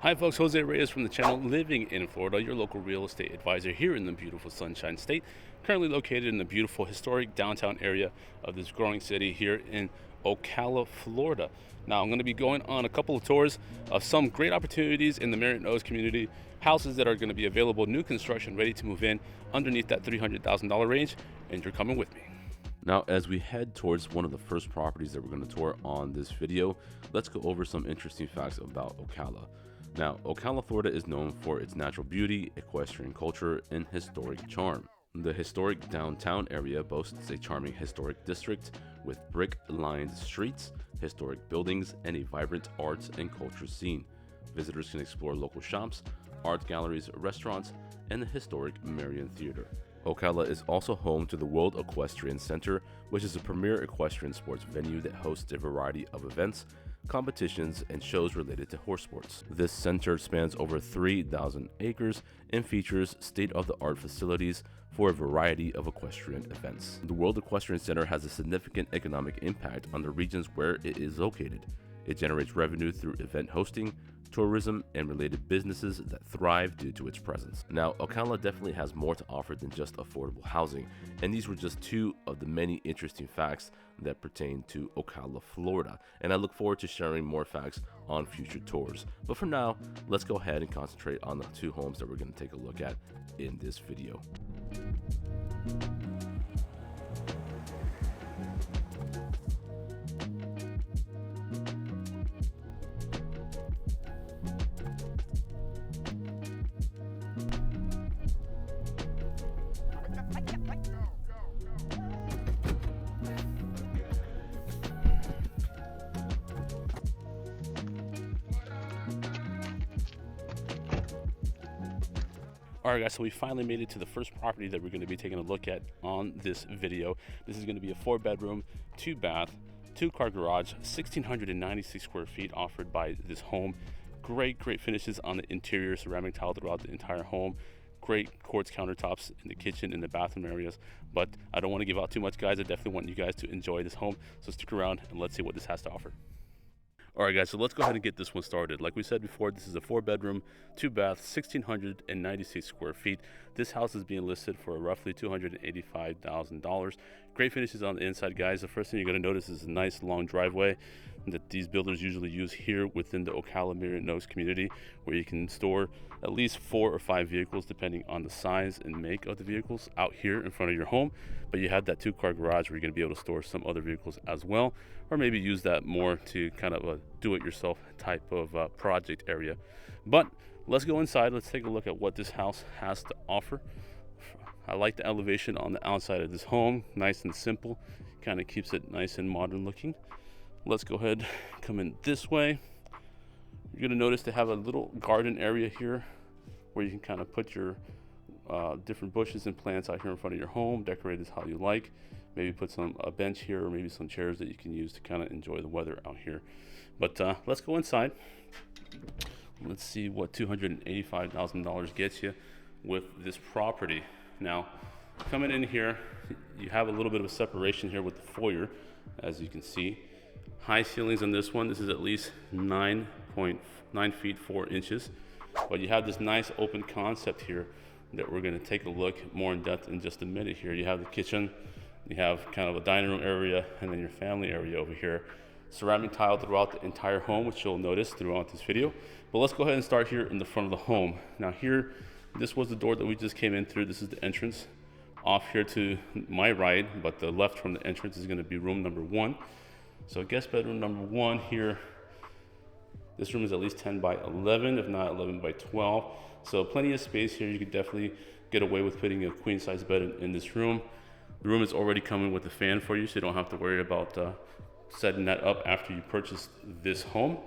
Hi folks, Jose Reyes from the channel Living in Florida, your local real estate advisor here in the beautiful Sunshine State, currently located in the beautiful historic downtown area of this growing city here in Ocala, Florida. Now I'm going to be going on a couple of tours of some great opportunities in the Marriott Nose community, houses that are going to be available, new construction, ready to move in underneath that $300,000 range, and you're coming with me. Now, as we head towards one of the first properties that we're going to tour on this video, let's go over some interesting facts about Ocala. Now, Ocala, Florida is known for its natural beauty, equestrian culture, and historic charm. The historic downtown area boasts a charming historic district with brick-lined streets, historic buildings, and a vibrant arts and culture scene. Visitors can explore local shops, art galleries, restaurants, and the historic Marion Theater. Ocala is also home to the World Equestrian Center, which is a premier equestrian sports venue that hosts a variety of events, competitions, and shows related to horse sports. This center spans over 3,000 acres and features state-of-the-art facilities for a variety of equestrian events. The World Equestrian Center has a significant economic impact on the regions where it is located. It generates revenue through event hosting, tourism, and related businesses that thrive due to its presence. Now, Ocala definitely has more to offer than just affordable housing, and these were just two of the many interesting facts that pertain to Ocala, Florida, and I look forward to sharing more facts on future tours. But for now, let's go ahead and concentrate on the two homes that we're going to take a look at in this video. Alright guys, so we finally made it to the first property that we're going to be taking a look at on this video. This is going to be a 4-bedroom, 2-bath, 2-car garage, 1,696 square feet offered by this home. Great finishes on the interior, ceramic tile throughout the entire home. Great quartz countertops in the kitchen and the bathroom areas. But I don't want to give out too much, guys. I definitely want you guys to enjoy this home. So stick around and let's see what this has to offer. Alright guys, so let's go ahead and get this one started. Like we said before, this is a 4-bedroom, 2-bath, 1,696 square feet. This house is being listed for roughly $285,000. Great finishes on the inside, guys. The first thing you're going to notice is a nice long driveway that these builders usually use here within the Ocala Marriott Nose community, where you can store at least 4 or 5 vehicles depending on the size and make of the vehicles out here in front of your home. But you have that 2-car garage where you're going to be able to store some other vehicles as well, or maybe use that more to kind of a do-it-yourself type of project area. But let's go inside. Let's take a look at what this house has to offer. I like the elevation on the outside of this home, nice and simple, kind of keeps it nice and modern looking. Let's go ahead, come in this way. You're going to notice they have a little garden area here where you can kind of put your different bushes and plants out here in front of your home, decorate it how you like. Maybe put a bench here, or maybe some chairs that you can use to kind of enjoy the weather out here. But let's go inside. Let's see what $285,000 gets you with this property. Now, coming in here, you have a little bit of a separation here with the foyer, as you can see. High ceilings on this one. This is at least 9.9 feet 4 inches. But you have this nice open concept here that we're going to take a look more in depth in just a minute here. You have the kitchen, you have kind of a dining room area, and then your family area over here. Ceramic tile throughout the entire home, which you'll notice throughout this video. But let's go ahead and start here in the front of the home. Now here, this was the door that we just came in through. This is the entrance off here to my right, but the left from the entrance is going to be room number 1. So guest bedroom number 1 here. This room is at least 10 by 11, if not 11 by 12. So plenty of space here. You could definitely get away with putting a queen size bed in this room. The room is already coming with a fan for you, so you don't have to worry about setting that up after you purchase this home.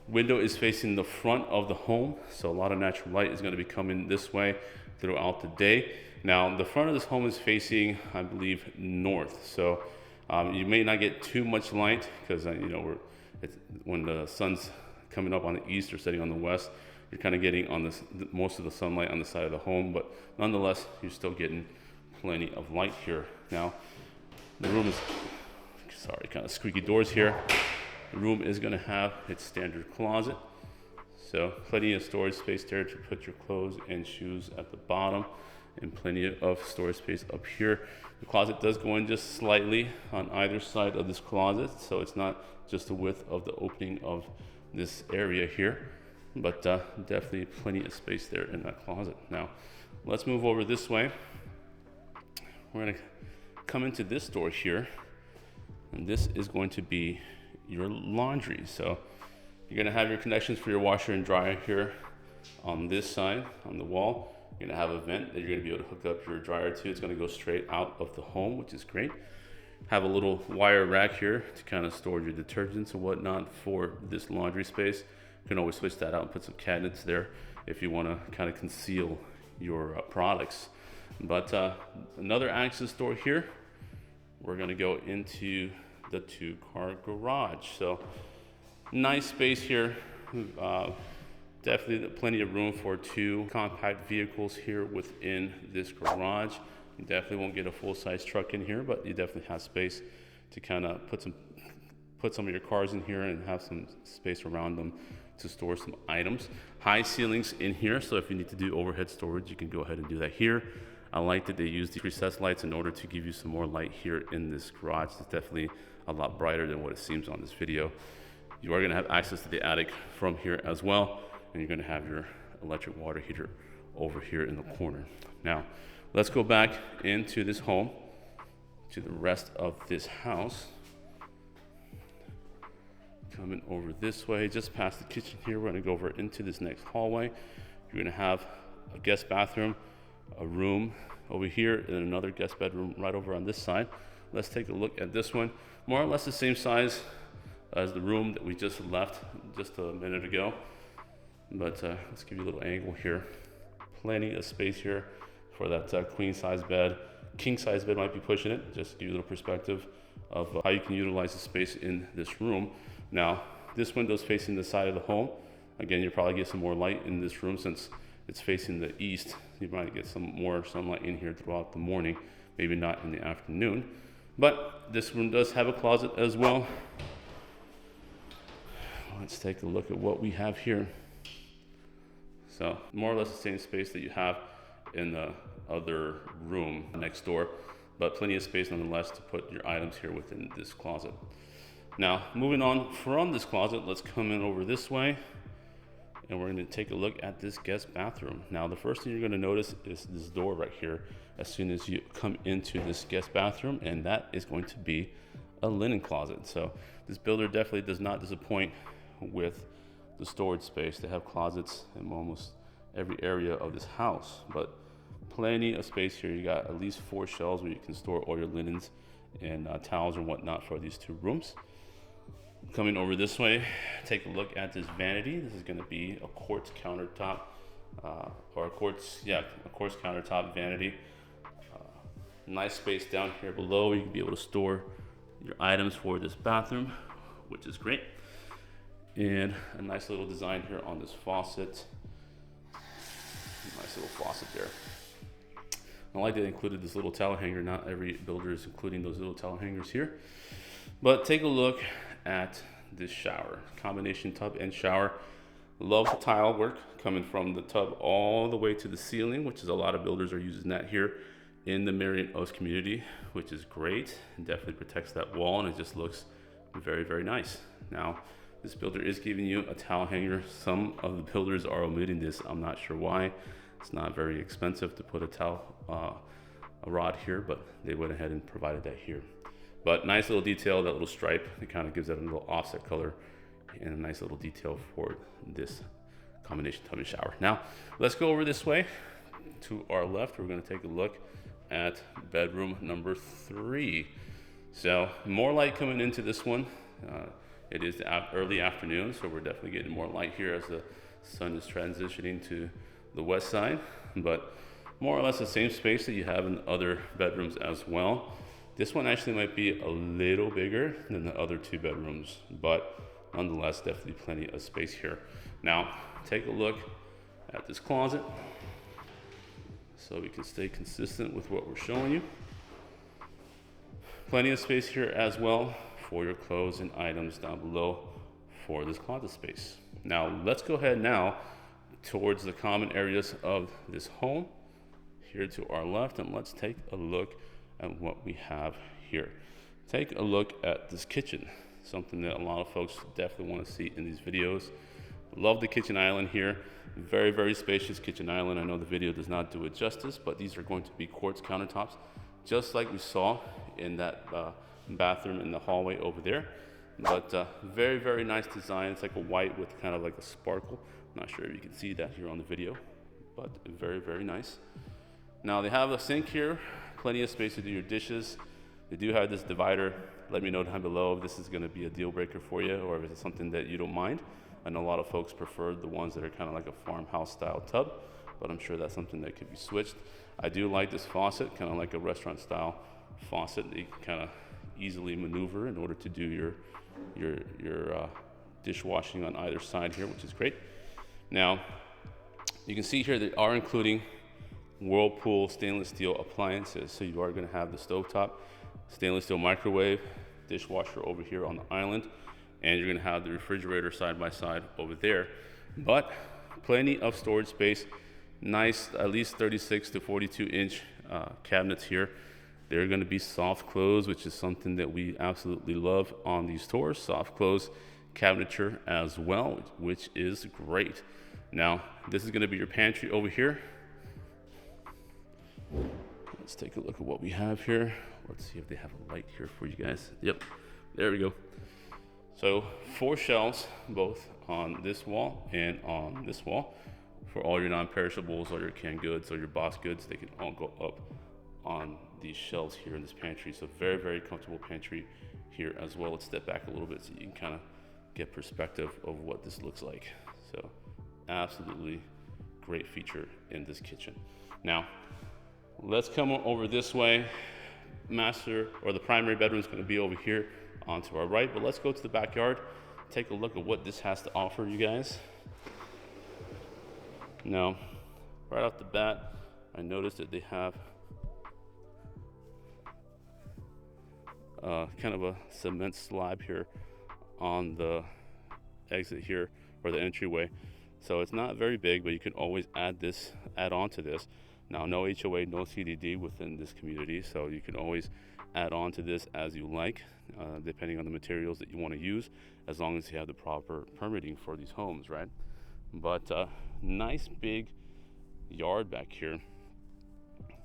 Window is facing the front of the home, so a lot of natural light is going to be coming this way throughout the day. Now, the front of this home is facing, I believe, north. So you may not get too much light because when the sun's coming up on the east or setting on the west, you're kind of getting on most of the sunlight on the side of the home, but nonetheless, you're still getting plenty of light here. Now, the room is, kind of squeaky doors here. The room is going to have its standard closet. So plenty of storage space there to put your clothes and shoes at the bottom, and plenty of storage space up here. The closet does go in just slightly on either side of this closet, so it's not just the width of the opening of this area here, but definitely plenty of space there in that closet. Now let's move over this way. We're going to come into this door here, and this is going to be your laundry. So you're going to have your connections for your washer and dryer here on this side on the wall. You're going to have a vent that you're going to be able to hook up your dryer to. It's going to go straight out of the home, which is great. Have a little wire rack here to kind of store your detergents and whatnot for this laundry space. You can always switch that out and put some cabinets there if you want to kind of conceal your products. But another access door here. We're going to go into the 2-car garage. So nice space here. Definitely plenty of room for 2 compact vehicles here within this garage. You definitely won't get a full-size truck in here, but you definitely have space to kind of put some of your cars in here and have some space around them to store some items. High ceilings in here, so if you need to do overhead storage, you can go ahead and do that here. I like that they use the recessed lights in order to give you some more light here in this garage. It's definitely a lot brighter than what it seems on this video. You are going to have access to the attic from here as well, and you're going to have your electric water heater over here in the corner. Now let's go back into this home, to the rest of this house. Coming over this way, just past the kitchen here, we're going to go over into this next hallway. You're going to have a guest bathroom, a room over here, and another guest bedroom right over on this side. Let's take a look at this one. More or less the same size as the room that we just left just a minute ago, but let's give you a little angle here. Plenty of space here for that queen size bed. King size bed might be pushing it, just to give you a little perspective of how you can utilize the space in this room. Now this window's facing the side of the home. Again, you'll probably get some more light in this room since it's facing the east. You might get some more sunlight in here throughout the morning, maybe not in the afternoon. But this room does have a closet as well. Let's take a look at what we have here. So more or less the same space that you have in the other room next door, but plenty of space nonetheless to put your items here within this closet. Now moving on from this closet, let's come in over this way, and we're going to take a look at this guest bathroom. Now the first thing you're going to notice is this door right here as soon as you come into this guest bathroom, and that is going to be a linen closet. So this builder definitely does not disappoint with the storage space. They have closets in almost every area of this house, but plenty of space here. You got at least 4 shelves where you can store all your linens and towels and whatnot for these 2 rooms. Coming over this way, take a look at this vanity. This is going to be a quartz countertop, or a quartz countertop vanity. Nice space down here below. You can be able to store your items for this bathroom, which is great. And a nice little design here on this faucet. Nice little faucet there. I like that they included this little towel hanger. Not every builder is including those little towel hangers here. But take a look at this shower. Combination tub and shower. Love the tile work coming from the tub all the way to the ceiling, which is a lot of builders are using that here in the Marion Oaks community, which is great. It definitely protects that wall, and it just looks very, very nice. Now, this builder is giving you a towel hanger. Some of the builders are omitting this. I'm not sure why. It's not very expensive to put a towel, a rod here, but they went ahead and provided that here. But nice little detail, that little stripe, it kind of gives that a little offset color and a nice little detail for this combination tub and shower. Now, let's go over this way. To our left, we're going to take a look at bedroom number 3. So more light coming into this one. It is the early afternoon, so we're definitely getting more light here as the sun is transitioning to the west side, but more or less the same space that you have in other bedrooms as well. This one actually might be a little bigger than the other 2 bedrooms, but nonetheless, definitely plenty of space here. Now, take a look at this closet so we can stay consistent with what we're showing you. Plenty of space here as well for your clothes and items down below for this closet space. Now let's go ahead now towards the common areas of this home here to our left, and let's take a look at what we have here. Take a look at this kitchen, something that a lot of folks definitely want to see in these videos. Love the kitchen island here. Very, very spacious kitchen island. I know the video does not do it justice, but these are going to be quartz countertops, just like we saw in that bathroom in the hallway over there. But very, very nice design. It's like a white with kind of like a sparkle. Not sure if you can see that here on the video, but very, very nice. Now they have a sink here, plenty of space to do your dishes. They do have this divider. Let me know down below if this is going to be a deal breaker for you or if it's something that you don't mind. I know a lot of folks prefer the ones that are kind of like a farmhouse style tub, but I'm sure that's something that could be switched. I do like this faucet, kind of like a restaurant style faucet that you can kind of easily maneuver in order to do your dishwashing on either side here, which is great. Now, you can see here they are including Whirlpool stainless steel appliances. So you are going to have the stovetop, stainless steel microwave, dishwasher over here on the island, and you're going to have the refrigerator side by side over there. But plenty of storage space, nice at least 36 to 42 inch cabinets here. They're going to be soft close, which is something that we absolutely love on these tours. Soft close cabinetry as well, which is great. Now, this is going to be your pantry over here. Let's take a look at what we have here. Let's see if they have a light here for you guys. Yep, there we go. So 4 shelves, both on this wall and on this wall. For all your non-perishables, all your canned goods, or your box goods, they can all go up on these shelves here in this pantry. So very, very comfortable pantry here as well. Let's step back a little bit so you can kind of get perspective of what this looks like. So absolutely great feature in this kitchen. Now, let's come over this way. Master, or the primary bedroom, is going to be over here onto our right, but let's go to the backyard, take a look at what this has to offer you guys. Now, right off the bat, I noticed that they have kind of a cement slab here on the exit here, or the entryway. So it's not very big, but you can always add on to this. Now, no HOA, no CDD within this community, so you can always add on to this as you like, depending on the materials that you want to use, as long as you have the proper permitting for these homes, right? But nice big yard back here.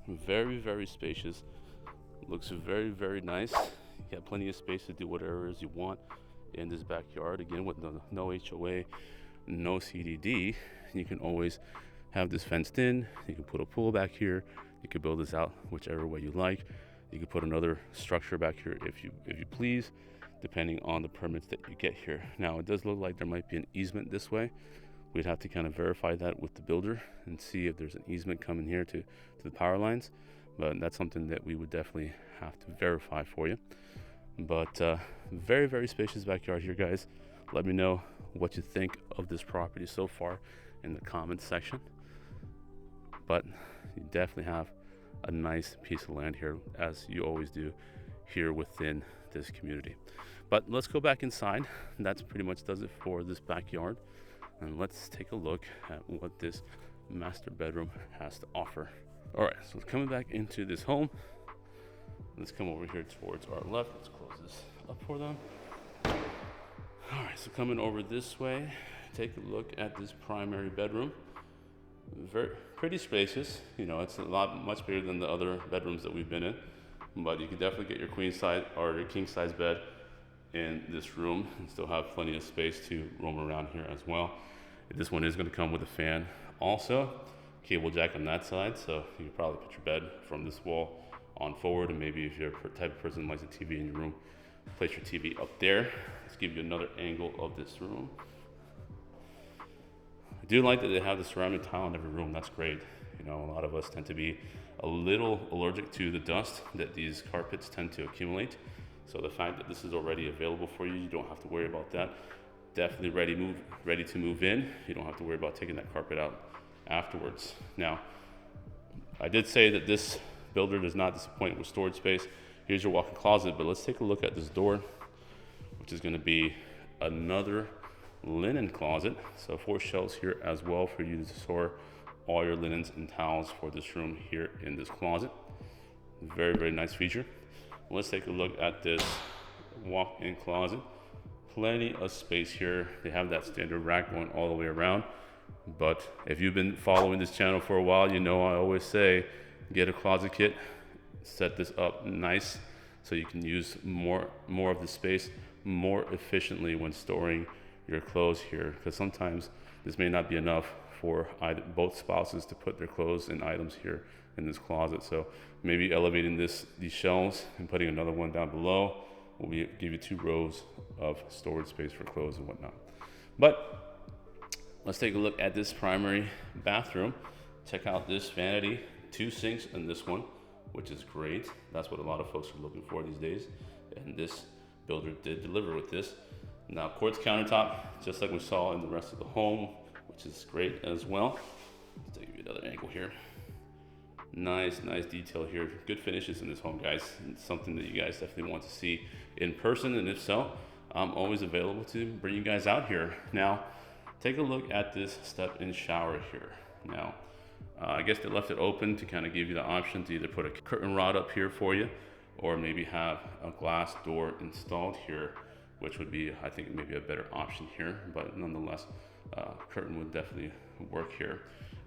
Very, very spacious. Looks very, very nice. You have plenty of space to do whatever it is you want in this backyard. Again, with no HOA, no CDD, you can always have this fenced in. You can put a pool back here. You can build this out whichever way you like. You can put another structure back here if you please, depending on the permits that you get here. Now, it does look like there might be an easement this way. We'd have to kind of verify that with the builder and see if there's an easement coming here to the power lines. But that's something that we would definitely have to verify for you. But very, very spacious backyard here, guys. Let me know what you think of this property so far in the comments section. But you definitely have a nice piece of land here, as you always do here within this community. But let's go back inside. That's pretty much does it for this backyard. And let's take a look at what this master bedroom has to offer. All right, so coming back into this home, let's come over here towards our left. Let's close this up for them. All right, so coming over this way, take a look at this primary bedroom. Very pretty spacious. You know, it's much bigger than the other bedrooms that we've been in, but you can definitely get your queen size or your king size bed in this room and still have plenty of space to roam around here as well. This one is going to come with a fan also, cable jack on that side, so you can probably put your bed from this wall on forward, and maybe if you're a type of person who likes a TV in your room, place your TV up there. Let's give you another angle of this room. I do like that they have the ceramic tile in every room. That's great. You know, a lot of us tend to be a little allergic to the dust that these carpets tend to accumulate. So the fact that this is already available for you, you don't have to worry about that. Definitely ready to move in. You don't have to worry about taking that carpet out afterwards. Now, I did say that this builder does not disappoint with storage space. Here's your walk-in closet, but let's take a look at this door, which is going to be another linen closet. So 4 shelves here as well for you to store all your linens and towels for this room here in this closet. Very, very nice feature. Let's take a look at this walk-in closet. Plenty of space here. They have that standard rack going all the way around. But if you've been following this channel for a while, you know I always say, get a closet kit, set this up nice so you can use more of the space more efficiently when storing your clothes here, because sometimes this may not be enough for both spouses to put their clothes and items here in this closet. So maybe elevating these shelves and putting another one down below will give you 2 rows of storage space for clothes and whatnot. But let's take a look at this primary bathroom. Check out this vanity, 2 sinks in this one, which is great. That's what a lot of folks are looking for these days, and this builder did deliver with this. Now, quartz countertop, just like we saw in the rest of the home, which is great as well. Let's take you another angle here. Nice detail here. Good finishes in this home, guys. It's something that you guys definitely want to see in person, and if so, I'm always available to bring you guys out here. Now, take a look at this step-in shower here. Now, I guess they left it open to kind of give you the option to either put a curtain rod up here for you, or maybe have a glass door installed here, which would be, I think, maybe a better option here. But nonetheless, curtain would definitely work here.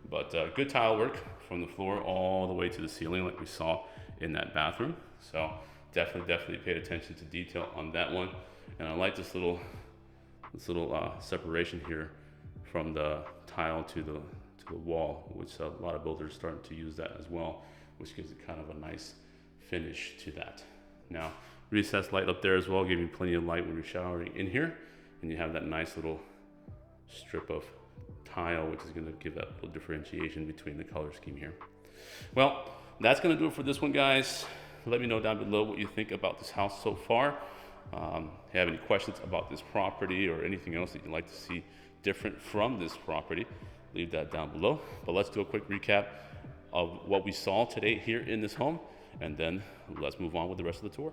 But good tile work from the floor all the way to the ceiling, like we saw in that bathroom. So definitely paid attention to detail on that one. And I like this little separation here from the tile to the wall, which a lot of builders are starting to use that as well, which gives it kind of a nice finish to that. Now, recessed light up there as well, giving plenty of light when you're showering in here. And you have that nice little strip of tile, which is going to give that little differentiation between the color scheme here. Well, that's going to do it for this one, guys. Let me know down below what you think about this house so far. If you have any questions about this property or anything else that you'd like to see different from this property, leave that down below. But let's do a quick recap of what we saw today here in this home, and then let's move on with the rest of the tour.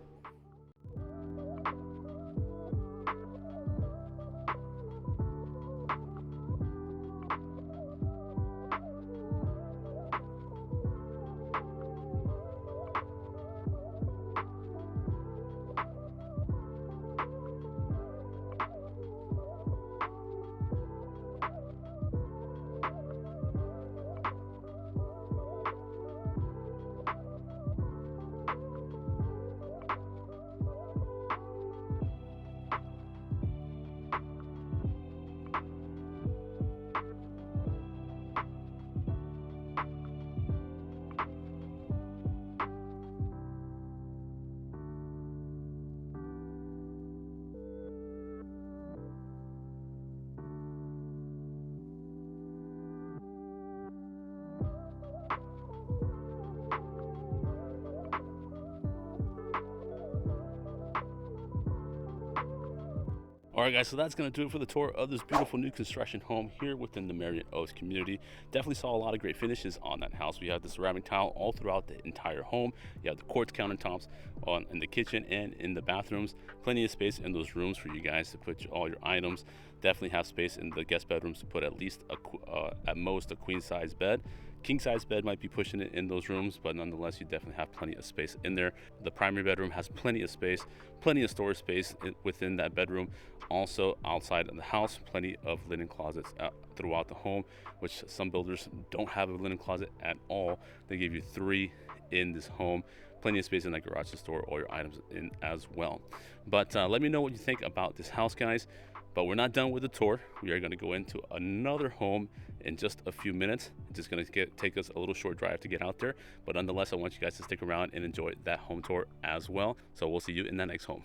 All right, guys, so that's going to do it for the tour of this beautiful new construction home here within the Marion Oaks community. Definitely saw a lot of great finishes on that house. We have the ceramic tile all throughout the entire home. You have the quartz countertops in the kitchen and in the bathrooms. Plenty of space in those rooms for you guys to put all your items. Definitely have space in the guest bedrooms to put at least at most a queen size bed. King size bed might be pushing it in those rooms, but nonetheless, you definitely have plenty of space in there. The primary bedroom has plenty of space, plenty of storage space within that bedroom. Also outside of the house, plenty of linen closets throughout the home, which some builders don't have a linen closet at all. They give you 3 in this home. Plenty of space in that garage to store all your items in as well. But let me know what you think about this house, guys. But we're not done with the tour. We are going to go into another home in just a few minutes. It's just going to take us a little short drive to get out there. But nonetheless, I want you guys to stick around and enjoy that home tour as well. So we'll see you in that next home.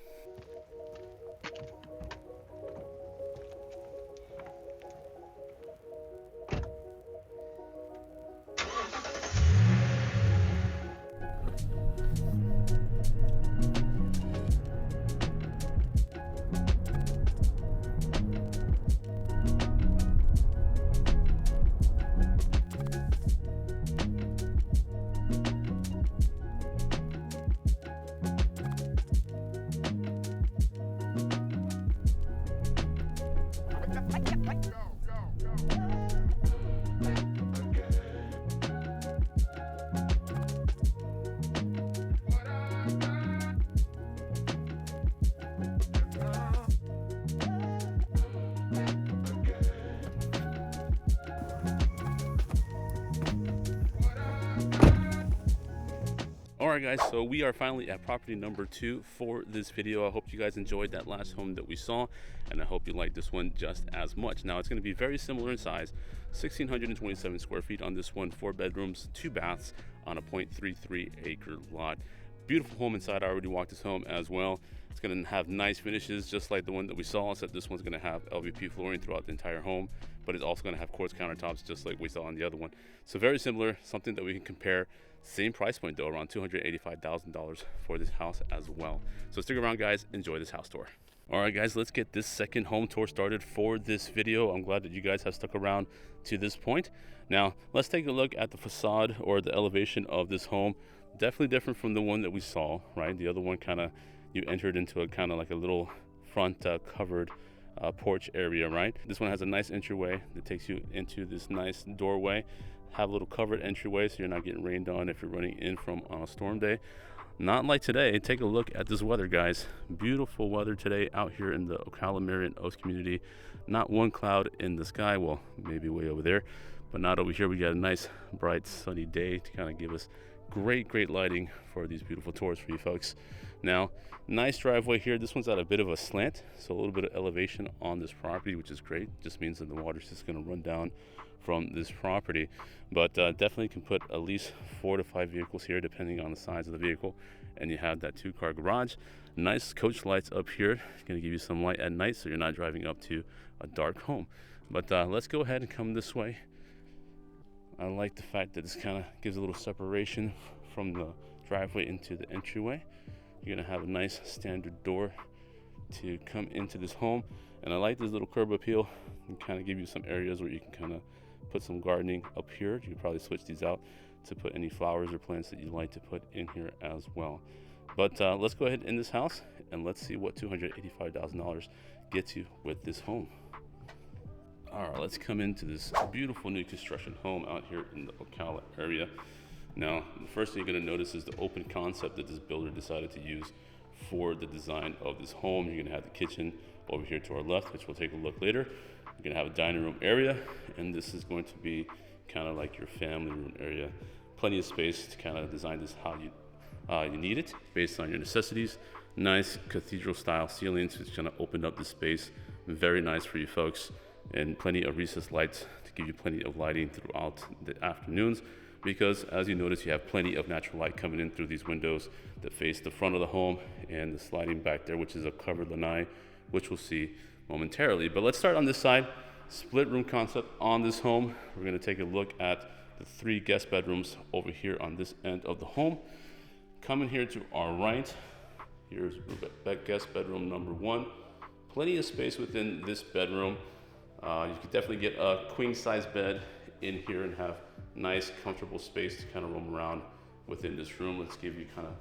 Alright guys, so we are finally at property number 2 for this video. I hope you guys enjoyed that last home that we saw, and I hope you like this one just as much. Now it's going to be very similar in size, 1,627 square feet on this one, 4 bedrooms, 2 baths on a 0.33 acre lot. Beautiful home inside. I already walked this home as well. It's going to have nice finishes just like the one that we saw, except this one's going to have LVP flooring throughout the entire home, but it's also going to have quartz countertops just like we saw on the other one. So very similar, something that we can compare. Same price point though, around $285,000 for this house as well. So stick around guys, enjoy this house tour. All right guys, let's get this second home tour started for this video. I'm glad that you guys have stuck around to this point. Now let's take a look at the facade or the elevation of this home. Definitely different from the one that we saw, right? The other one kind of, you entered into a kind of like a little front covered porch area, right? This one has a nice entryway that takes you into this nice doorway. Have a little covered entryway so you're not getting rained on if you're running in from on a storm day. Not like today. Take a look at this weather, guys. Beautiful weather today out here in the Ocala, Marion Oaks community. Not one cloud in the sky. Well, maybe way over there, but not over here. We got a nice bright sunny day to kind of give us great lighting for these beautiful tours for you folks. Now, nice driveway here. This one's at a bit of a slant, so a little bit of elevation on this property, which is great. Just means that the water's just going to run down from this property, but definitely can put at least 4 to 5 vehicles here depending on the size of the vehicle. And you have that 2-car garage. Nice coach lights up here. It's going to give you some light at night so you're not driving up to a dark home. But let's go ahead and come this way. I like the fact that this kind of gives a little separation from the driveway into the entryway. You're going to have a nice standard door to come into this home, and I like this little curb appeal and kind of give you some areas where you can kind of put some gardening up here. You can probably switch these out to put any flowers or plants that you like to put in here as well. But let's go ahead in this house and let's see what $285,000 gets you with this home. All right, let's come into this beautiful new construction home out here in the Ocala area. Now, the first thing you're going to notice is the open concept that this builder decided to use for the design of this home. You're going to have the kitchen over here to our left, which we'll take a look later. You're going to have a dining room area, and this is going to be kind of like your family room area. Plenty of space to kind of design this how you need it based on your necessities. Nice cathedral style ceilings, which kind of opened up the space. Very nice for you folks, and plenty of recessed lights to give you plenty of lighting throughout the afternoons, because as you notice, you have plenty of natural light coming in through these windows that face the front of the home and the sliding back there, which is a covered lanai, which we'll see momentarily. But let's start on this side. Split room concept on this home. We're going to take a look at the 3 guest bedrooms over here on this end of the home. Coming here to our right, here's guest bedroom number 1. Plenty of space within this bedroom. You could definitely get a queen size bed in here and have nice comfortable space to kind of roam around within this room. Let's give you kind of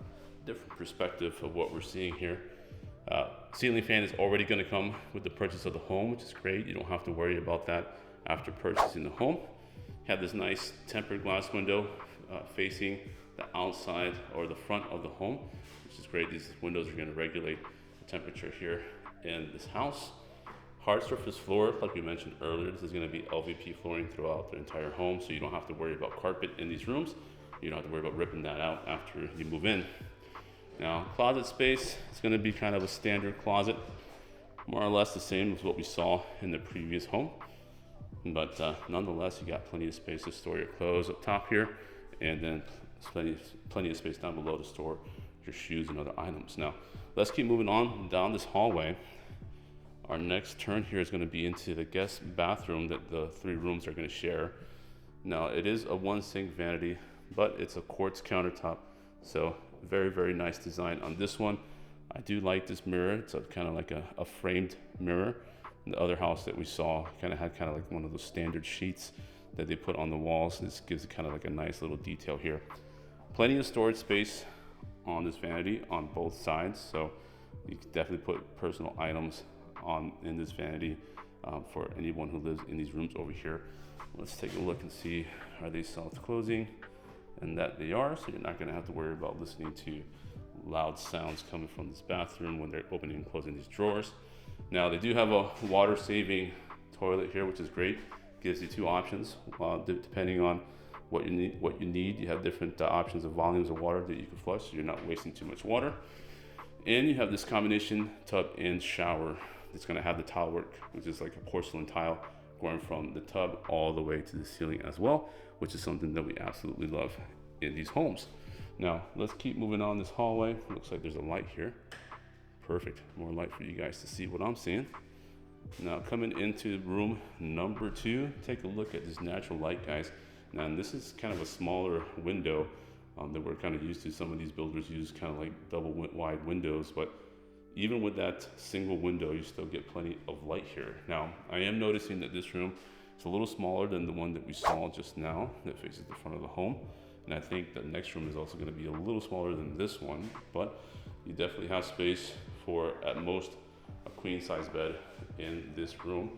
different perspective of what we're seeing here. Ceiling fan is already going to come with the purchase of the home, which is great. You don't have to worry about that after purchasing the home. You have this nice tempered glass window facing the outside or the front of the home, which is great. These windows are going to regulate the temperature here in this house. Hard surface floor, like we mentioned earlier, this is going to be LVP flooring throughout the entire home, so you don't have to worry about carpet in these rooms. You don't have to worry about ripping that out after you move in. Now, closet space is going to be kind of a standard closet, more or less the same as what we saw in the previous home. But nonetheless, you got plenty of space to store your clothes up top here, and then plenty of space down below to store your shoes and other items. Now, let's keep moving on down this hallway. Our next turn here is going to be into the guest bathroom that the 3 rooms are going to share. Now, it is a 1 sink vanity, but it's a quartz countertop, so very nice design on this one. I do like this mirror. It's kind of like a framed mirror. The other house that we saw kind of had kind of like one of those standard sheets that they put on the walls. This gives it kind of like a nice little detail here. Plenty of storage space on this vanity on both sides, so you can definitely put personal items in this vanity for anyone who lives in these rooms over here. Let's take a look and see, are they self-closing? And that they are, so you're not going to have to worry about listening to loud sounds coming from this bathroom when they're opening and closing these drawers. Now, they do have a water-saving toilet here, which is great. Gives you 2 options depending on what you need. You have different options of volumes of water that you can flush, so you're not wasting too much water. And you have this combination tub and shower. It's going to have the tile work, which is like a porcelain tile going from the tub all the way to the ceiling as well, which is something that we absolutely love in these homes. Now let's keep moving on this hallway. Looks like there's a light here. Perfect, more light for you guys to see what I'm seeing. Now coming into room number 2, take a look at this natural light, guys. Now this is kind of a smaller window that we're kind of used to. Some of these builders use kind of like double wide windows, but even with that single window, you still get plenty of light here. Now, I am noticing that this room is a little smaller than the one that we saw just now that faces the front of the home. And I think the next room is also going to be a little smaller than this one, but you definitely have space for, at most, a queen size bed in this room.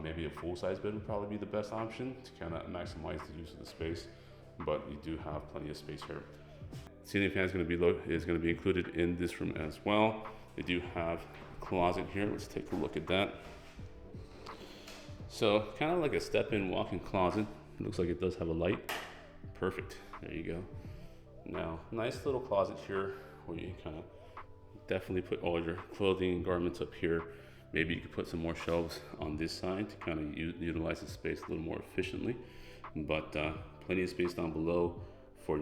Maybe a full size bed would probably be the best option to kind of maximize the use of the space, but you do have plenty of space here. Ceiling fan is going to be included in this room as well. They do have a closet here. Let's take a look at that. So kind of like a step-in walk-in closet. It looks like it does have a light. Perfect. There you go. Now, nice little closet here where you kind of definitely put all your clothing and garments up here. Maybe you could put some more shelves on this side to kind of utilize the space a little more efficiently. But plenty of space down below for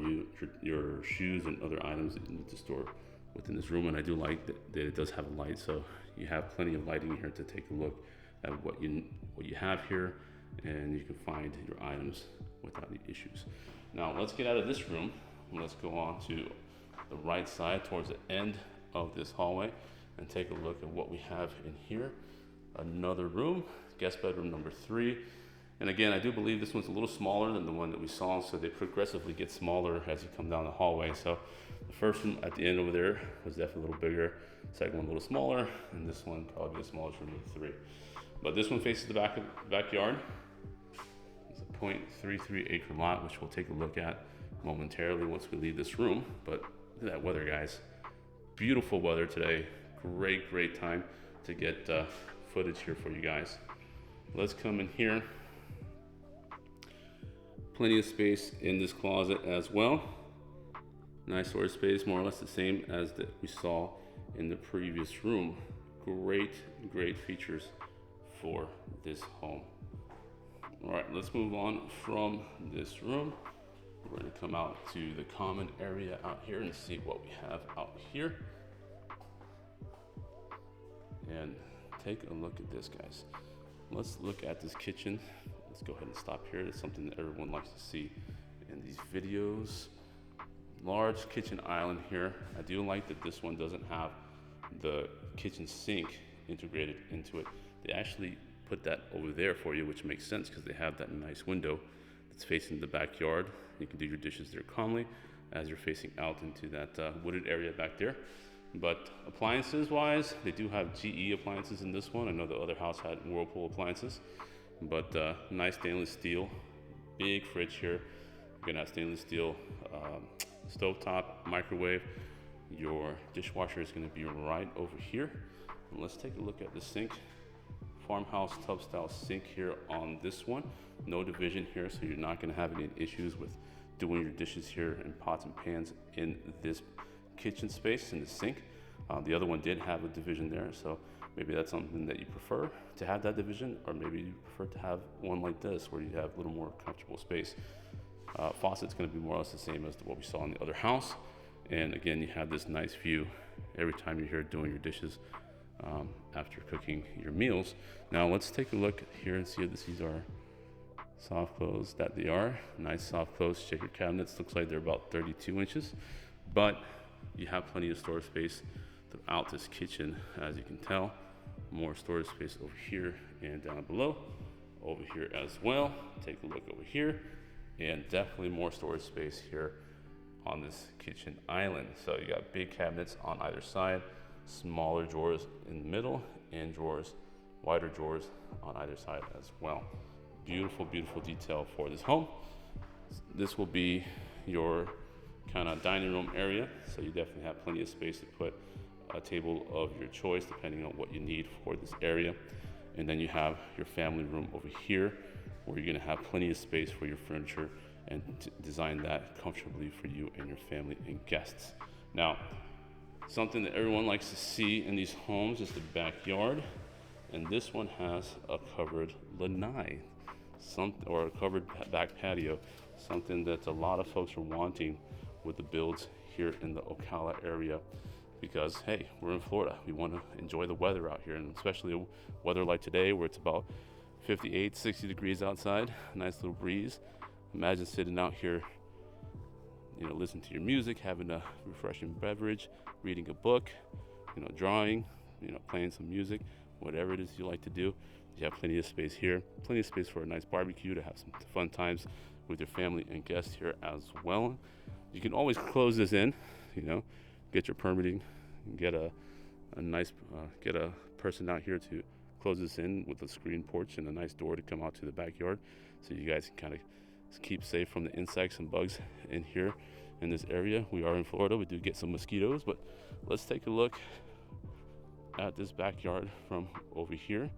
your shoes and other items that you need to store within this room. And I do like that it does have a light, so you have plenty of lighting here to take a look at what you have here, and you can find your items without any issues. Now let's get out of this room and let's go on to the right side towards the end of this hallway and take a look at what we have in here. Another room, guest bedroom number 3. And again, I do believe this one's a little smaller than the one that we saw, so they progressively get smaller as you come down the hallway. So the first one at the end over there was definitely a little bigger, second one a little smaller, and this one probably the smallest room of the 3. But this one faces the backyard. It's a 0.33 acre lot, which we'll take a look at momentarily once we leave this room. But look at that weather, guys. Beautiful weather today. Great time to get footage here for you guys. Let's come in here. Plenty of space in this closet as well. Nice storage space, more or less the same as that we saw in the previous room. Great features for this home. All right, let's move on from this room. We're going to come out to the common area out here and see what we have out here. And take a look at this, guys. Let's look at this kitchen. Let's go ahead and stop here. It's something that everyone likes to see in these videos. Large kitchen island here. I do like that this one doesn't have the kitchen sink integrated into it. They actually put that over there for you, which makes sense because they have that nice window that's facing the backyard. You can do your dishes there calmly as you're facing out into that wooded area back there. But appliances wise, they do have GE appliances in this one. I know the other house had Whirlpool appliances, but nice stainless steel, big fridge here. You're gonna have stainless steel stovetop, microwave. Your dishwasher is gonna be right over here. And let's take a look at the sink. Farmhouse tub style sink here on this one. No division here, so you're not gonna have any issues with doing your dishes here in pots and pans in this kitchen space in the sink. The other one did have a division there, so maybe that's something that you prefer to have that division, or maybe you prefer to have one like this where you have a little more comfortable space. Faucet's going to be more or less the same as what we saw in the other house, and again, you have this nice view every time you're here doing your dishes after cooking your meals. Now let's take a look here and see if these are soft close. That they are nice soft close shaker cabinets. Looks like they're about 32 inches, but you have plenty of storage space throughout this kitchen. As you can tell, more storage space over here and down below, over here as well. Take a look over here, and definitely more storage space here on this kitchen island. So you got big cabinets on either side, smaller drawers in the middle, and drawers, wider drawers on either side as well. Beautiful detail for this home. This will be your kind of dining room area, so you definitely have plenty of space to put a table of your choice depending on what you need for this area. And then you have your family room over here where you're going to have plenty of space for your furniture and design that comfortably for you and your family and guests. Now, something that everyone likes to see in these homes is the backyard, and this one has a covered lanai, or a covered back patio, something that a lot of folks are wanting with the builds here in the Ocala area, because hey, we're in Florida. We want to enjoy the weather out here, and especially weather like today where it's about 58, 60 degrees outside, nice little breeze. Imagine sitting out here, listening to your music, having a refreshing beverage, reading a book, drawing, playing some music, whatever it is you like to do. You have plenty of space here, plenty of space for a nice barbecue, to have some fun times with your family and guests here as well. You can always close this in, get your permitting, and get a person out here to close this in with a screen porch and a nice door to come out to the backyard, so you guys can kind of keep safe from the insects and bugs in here in this area. We are in Florida. We do get some mosquitoes, but let's take a look at this backyard from over here.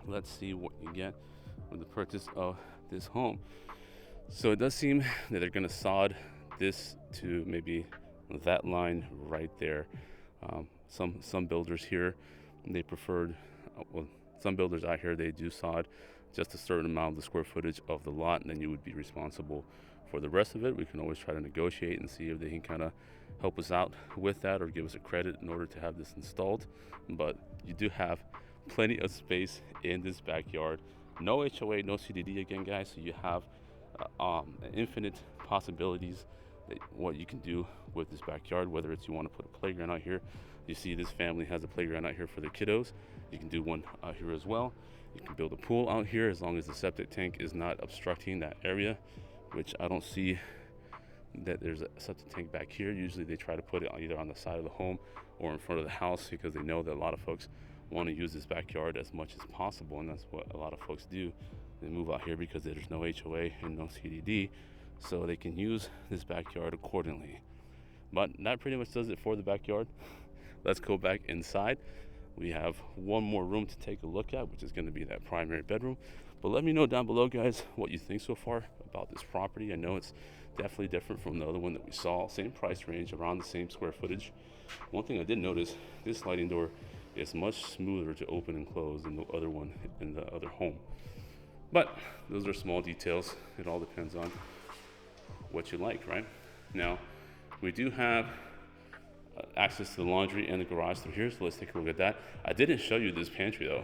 Let's see what you get with the purchase of this home. So it does seem that they're going to sod this to maybe that line right there. Some builders here, they preferred, some builders out here, they do sod just a certain amount of the square footage of the lot, and then you would be responsible for the rest of it. We can always try to negotiate and see if they can kind of help us out with that, or give us a credit in order to have this installed. But you do have plenty of space in this backyard. No HOA, no CDD again, guys, so you have infinite possibilities that what you can do with this backyard, whether it's you want to put a playground out here. You see this family has a playground out here for their kiddos. You can do one out here as well. You can build a pool out here as long as the septic tank is not obstructing that area, which I don't see that there's a septic tank back here. Usually they try to put it either on the side of the home or in front of the house, because they know that a lot of folks want to use this backyard as much as possible, and that's what a lot of folks do. They move out here because there's no HOA and no CDD, so they can use this backyard accordingly. But that pretty much does it for the backyard. Let's go back inside. We have one more room to take a look at, which is going to be that primary bedroom. But let me know down below, guys, what you think so far about this property. I know it's definitely different from the other one that we saw. Same price range, around the same square footage. One thing I did notice, this sliding door is much smoother to open and close than the other one in the other home. But those are small details. It all depends on what you like, right? Now, we do have access to the laundry and the garage through here, so let's take a look at that. I didn't show you this pantry though.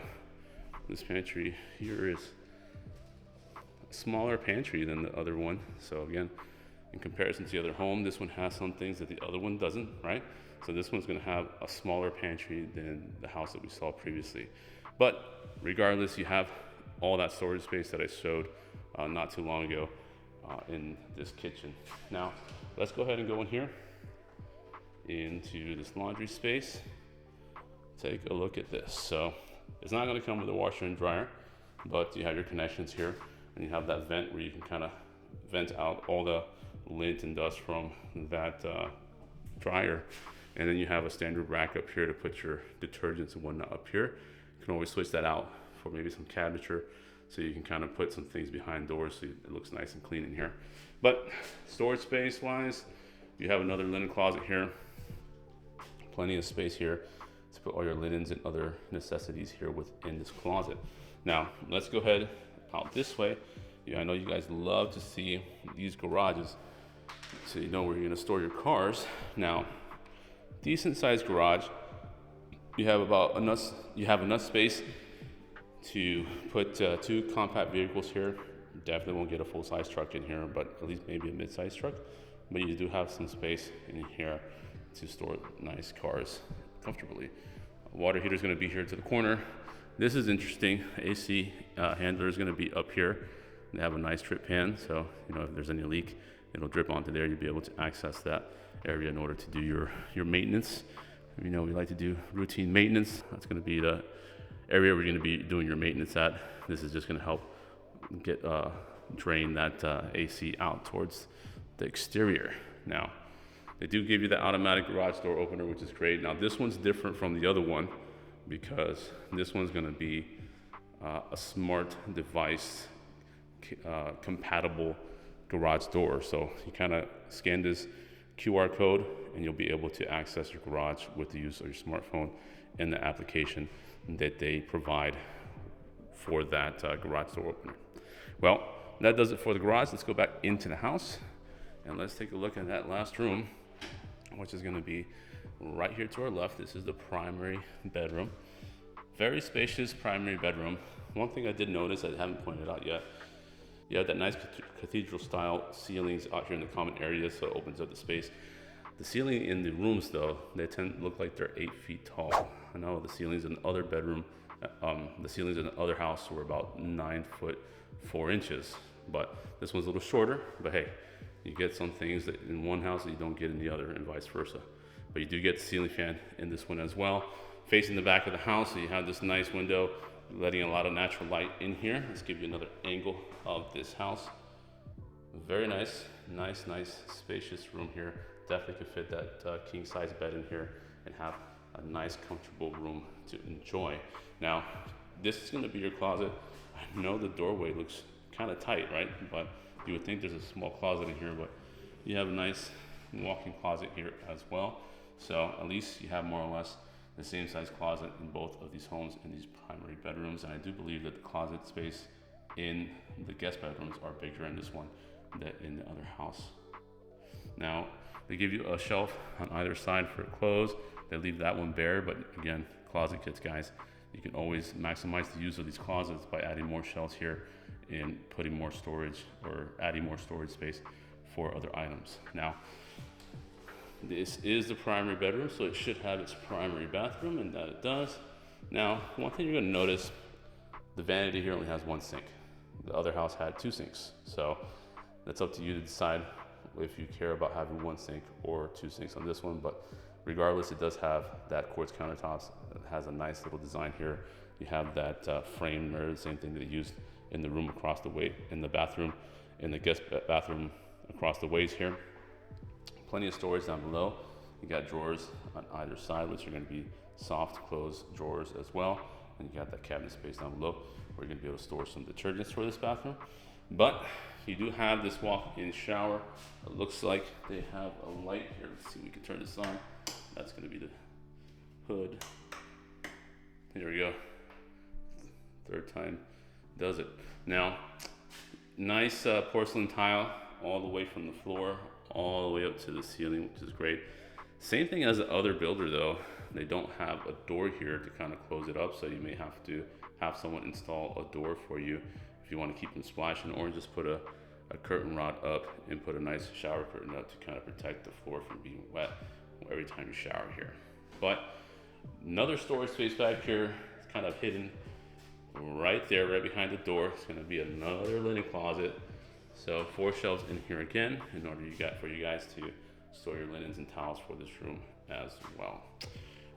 This pantry here is a smaller pantry than the other one. So again, in comparison to the other home, this one has some things that the other one doesn't, right? So this one's gonna have a smaller pantry than the house that we saw previously. But regardless, you have all that storage space that I showed not too long ago in this kitchen. Now, let's go ahead and go in here into this laundry space. Take a look at this. So it's not going to come with a washer and dryer, but you have your connections here, and you have that vent where you can kind of vent out all the lint and dust from that dryer. And then you have a standard rack up here to put your detergents and whatnot up here. You can always switch that out for maybe some cabinetry, so you can kind of put some things behind doors so it looks nice and clean in here. But storage space wise, you have another linen closet here. Plenty of space here to put all your linens and other necessities here within this closet. Now, let's go ahead out this way. I know you guys love to see these garages, so you know where you're gonna store your cars. Now, decent sized garage. You have enough space to put 2 compact vehicles here. Definitely won't get a full-size truck in here, but at least maybe a mid-size truck. But you do have some space in here to store nice cars comfortably. Water heater is going to be here to the corner. This is interesting. AC handler is going to be up here. They have a nice drip pan, so if there's any leak, it'll drip onto there. You'll be able to access that area in order to do your maintenance. We like to do routine maintenance. That's going to be the area we're going to be doing your maintenance at. This is just going to help get drain that AC out towards the exterior. Now, they do give you the automatic garage door opener, which is great. Now, this one's different from the other one because this one's going to be a smart device compatible garage door. So you kind of scan this QR code and you'll be able to access your garage with the use of your smartphone and the application that they provide for that garage door opener. Well, that does it for the garage. Let's go back into the house and let's take a look at that last room, which is going to be right here to our left. This is the primary bedroom. Very spacious primary bedroom. One thing I did notice I haven't pointed out yet, you have that nice cathedral style ceilings out here in the common area, so it opens up the space. The ceiling in the rooms though, they tend to look like they're 8 feet tall. I know the ceilings in the other bedroom, the ceilings in the other house were about 9 foot 4 inches, but this one's a little shorter. But hey, you get some things that in one house that you don't get in the other, and vice versa. But you do get the ceiling fan in this one as well. Facing the back of the house, so you have this nice window letting a lot of natural light in here. Let's give you another angle of this house. Very nice spacious room here. Definitely could fit that king size bed in here and have a nice comfortable room to enjoy. Now, this is going to be your closet. I know the doorway looks kind of tight, right? But you would think there's a small closet in here, but you have a nice walk-in closet here as well. So at least you have more or less the same size closet in both of these homes in these primary bedrooms. And I do believe that the closet space in the guest bedrooms are bigger in this one than in the other house. Now, they give you a shelf on either side for clothes. They leave that one bare, but again, closet kits, guys. You can always maximize the use of these closets by adding more shelves here and putting more storage or adding more storage space for other items. Now, this is the primary bedroom, so it should have its primary bathroom, and that it does. Now, one thing you're going to notice, the vanity here only has one sink. The other house had 2 sinks, so that's up to you to decide if you care about having 1 sink or 2 sinks on this one. But regardless, it does have that quartz countertops. It has a nice little design here. You have that frame mirror, the same thing that they used in the room across the way, in the bathroom, in the guest bathroom across the ways here. Plenty of storage down below. You got drawers on either side, which are going to be soft close drawers as well. And you got that cabinet space down below where you're going to be able to store some detergents for this bathroom. But you do have this walk-in shower. It looks like they have a light here. Let's see if we can turn this on. That's going to be the hood. Here we go. Third time does it. Now, nice porcelain tile all the way from the floor all the way up to the ceiling, which is great. Same thing as the other builder though. They don't have a door here to kind of close it up, so you may have to have someone install a door for you if you want to keep them splashing, or just put a curtain rod up and put a nice shower curtain up to kind of protect the floor from being wet every time you shower here. But another storage space back here, it's kind of hidden right there, right behind the door. It's going to be another linen closet. So 4 shelves in here again in order for you guys to store your linens and towels for this room as well.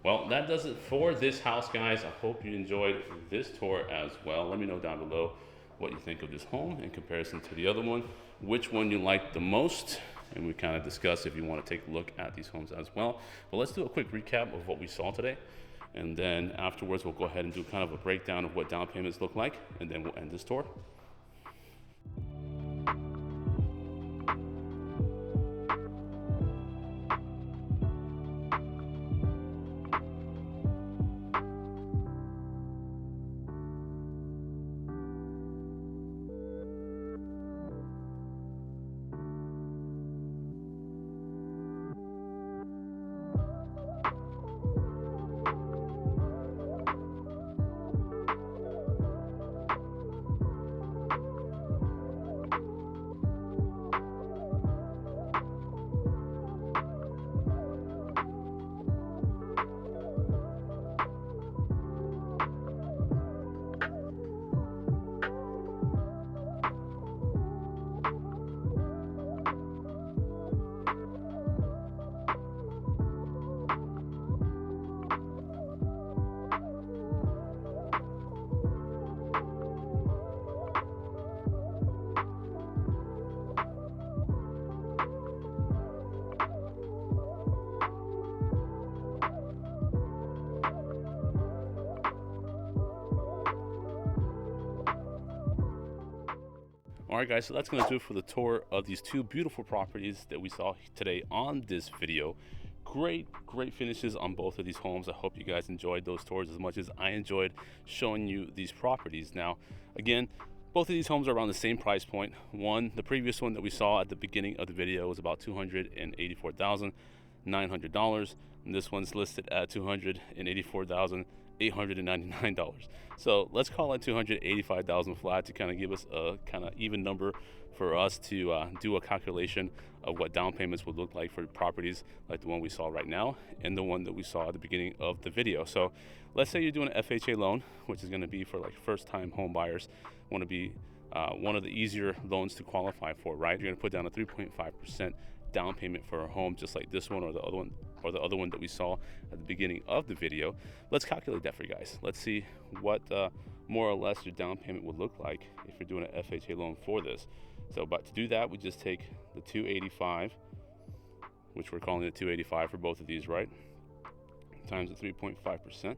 Well, that does it for this house, guys. I hope you enjoyed this tour as well. Let me know down below what you think of this home in comparison to the other one, which one you liked the most, and we kind of discuss if you want to take a look at these homes as well. But let's do a quick recap of what we saw today, and then afterwards we'll go ahead and do kind of a breakdown of what down payments look like, and then we'll end this tour. All right, guys, so that's going to do it for the tour of these two beautiful properties that we saw today on this video. Great finishes on both of these homes. I hope you guys enjoyed those tours as much as I enjoyed showing you these properties. Now, again, both of these homes are around the same price point. The previous one that we saw at the beginning of the video was about $284,900, and this one's listed at $284,899. So let's call it $285,000 flat to kind of give us a kind of even number for us to do a calculation of what down payments would look like for properties like the one we saw right now and the one that we saw at the beginning of the video. So let's say you're doing an FHA loan, which is going to be for like first-time home buyers. Want to be one of the easier loans to qualify for, right? You're going to put down a 3.5% down payment for a home, just like this one or the other one that we saw at the beginning of the video. Let's calculate that for you guys. Let's see what more or less your down payment would look like if you're doing an FHA loan for this. So, but to do that, we just take the 285, which we're calling it 285 for both of these, right? Times the 3.5%. And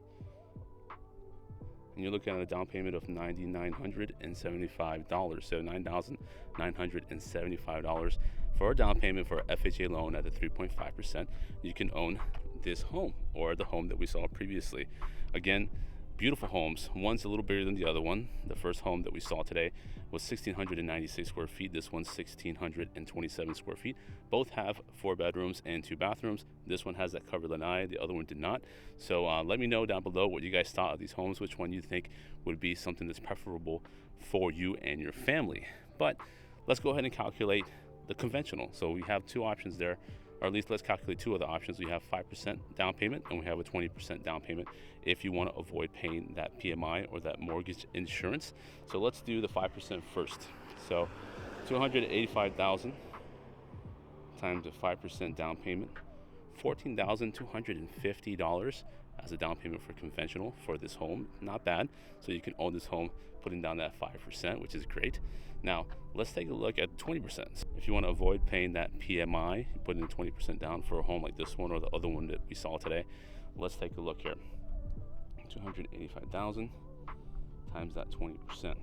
you're looking at a down payment of $9,975. So $9,975 for a down payment for an FHA loan at the 3.5%. You can own this home or the home that we saw previously. Again, beautiful homes. One's a little bigger than the other one. The first home that we saw today was 1,696 square feet. This one's 1,627 square feet. Both have 4 bedrooms and 2 bathrooms. This one has that covered lanai, the other one did not. So let me know down below what you guys thought of these homes, which one you think would be something that's preferable for you and your family. But let's go ahead and calculate the conventional. So we have 2 options there, or at least let's calculate 2 of the options. We have 5% down payment and we have a 20% down payment if you want to avoid paying that PMI or that mortgage insurance. So let's do the 5% first. So $285,000 times the 5% down payment, $14,250 as a down payment for conventional for this home. Not bad. So you can own this home putting down that 5%, which is great. Now let's take a look at 20%. If you want to avoid paying that PMI, putting 20% down for a home like this one or the other one that we saw today. Let's take a look here. 285,000 times that 20%,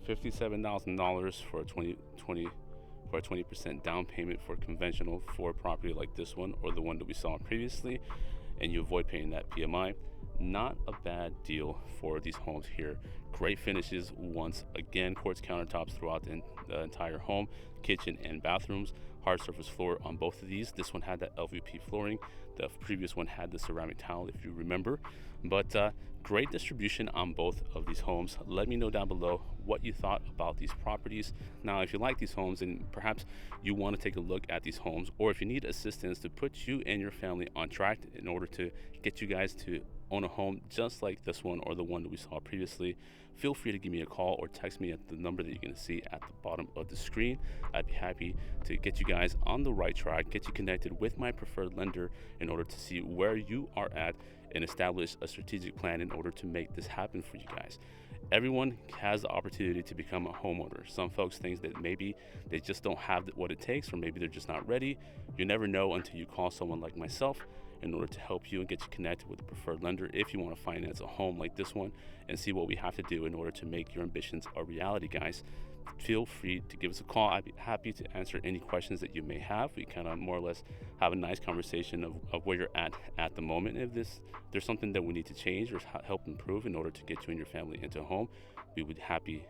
$57,000 for a 20% down payment for conventional for a property like this one or the one that we saw previously, and you avoid paying that PMI. Not a bad deal for these homes here. Great finishes once again. Quartz countertops throughout the entire home, kitchen and bathrooms. Hard surface floor on both of these. This one had that LVP flooring. The previous one had the ceramic tile, if you remember. But great distribution on both of these homes. Let me know down below what you thought about these properties. Now, if you like these homes and perhaps you want to take a look at these homes, or if you need assistance to put you and your family on track in order to get you guys to own a home just like this one or the one that we saw previously, feel free to give me a call or text me at the number that you're going to see at the bottom of the screen. I'd be happy to get you guys on the right track, get you connected with my preferred lender in order to see where you are at and establish a strategic plan in order to make this happen for you guys. Everyone has the opportunity to become a homeowner. Some folks think that maybe they just don't have what it takes, or maybe they're just not ready. You never know until you call someone like myself in order to help you and get you connected with a preferred lender if you want to finance a home like this one and see what we have to do in order to make your ambitions a reality, guys. Feel free to give us a call. I'd be happy to answer any questions that you may have. We kind of more or less have a nice conversation of where you're at the moment. If there's something that we need to change or help improve in order to get you and your family into a home, we would be happy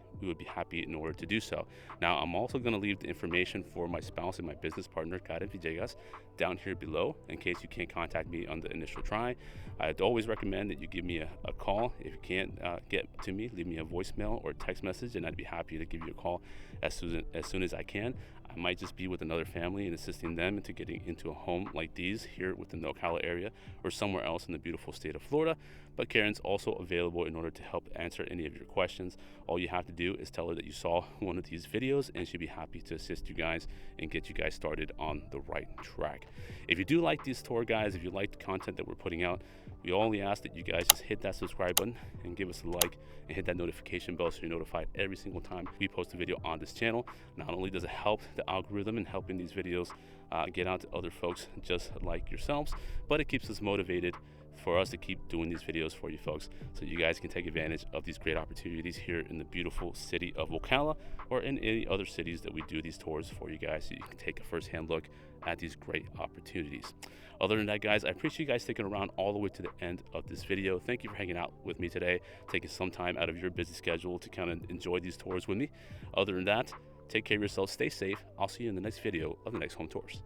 in order to do so. Now, I'm also going to leave the information for my spouse and my business partner, Karen Villegas, down here below in case you can't contact me on the initial try. I'd always recommend that you give me a call. If you can't get to me, leave me a voicemail or text message, and I'd be happy to give you a call as soon as I can. I might just be with another family and assisting them into getting into a home like these here within the Ocala area or somewhere else in the beautiful state of Florida. But Karen's also available in order to help answer any of your questions. All you have to do is tell her that you saw one of these videos, and she'll be happy to assist you guys and get you guys started on the right track. If you do like these tour guys, if you like the content that we're putting out, we only ask that you guys just hit that subscribe button and give us a like and hit that notification bell so you're notified every single time we post a video on this channel. Not only does it help the algorithm in helping these videos get out to other folks just like yourselves, but it keeps us motivated for us to keep doing these videos for you folks, so you guys can take advantage of these great opportunities here in the beautiful city of Ocala, or in any other cities that we do these tours for you guys, so you can take a first-hand look at these great opportunities. Other than that, guys, I appreciate you guys sticking around all the way to the end of this video. Thank you for hanging out with me today, taking some time out of your busy schedule to kind of enjoy these tours with me. Other than that, take care of yourself, stay safe. I'll see you in the next video of the next home tours.